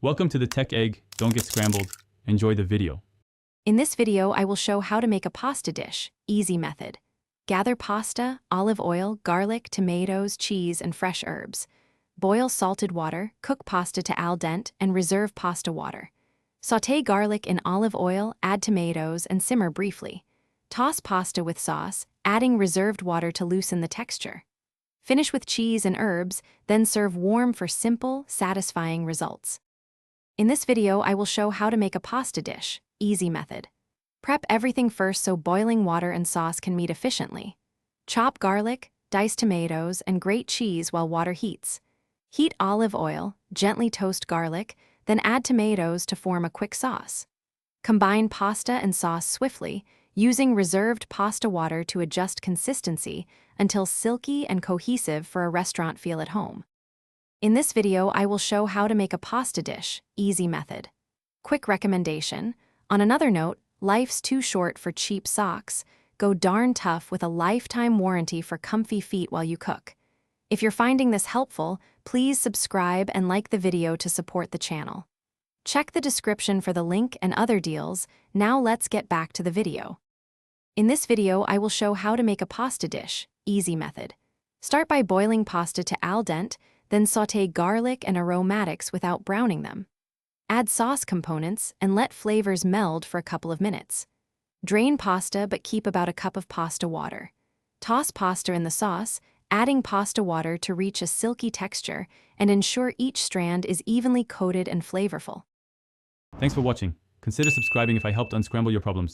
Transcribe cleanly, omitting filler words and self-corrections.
Welcome to the Tech Egg. Don't get scrambled. Enjoy the video. In this video, I will show how to make a pasta dish, easy method. Gather pasta, olive oil, garlic, tomatoes, cheese, and fresh herbs. Boil salted water, cook pasta to al dente, and reserve pasta water. Sauté garlic in olive oil, add tomatoes, and simmer briefly. Toss pasta with sauce, adding reserved water to loosen the texture. Finish with cheese and herbs, then serve warm for simple, satisfying results. In this video, I will show how to make a pasta dish, easy method. Prep everything first so boiling water and sauce can meet efficiently. Chop garlic, dice tomatoes, and grate cheese while water heats. Heat olive oil, gently toast garlic, then add tomatoes to form a quick sauce. Combine pasta and sauce swiftly, using reserved pasta water to adjust consistency until silky and cohesive for a restaurant feel at home. In this video, I will show how to make a pasta dish, easy method. Quick recommendation. On another note, life's too short for cheap socks. Go darn tough with a lifetime warranty for comfy feet while you cook. If you're finding this helpful, please subscribe and like the video to support the channel. Check the description for the link and other deals. Now let's get back to the video. In this video, I will show how to make a pasta dish, easy method. Start by boiling pasta to al dente, then sauté garlic and aromatics without browning them. Add sauce components and let flavors meld for a couple of minutes. Drain pasta but keep about a cup of pasta water. Toss pasta in the sauce, adding pasta water to reach a silky texture and ensure each strand is evenly coated and flavorful. Thanks for watching. Consider subscribing if I helped unscramble your problems.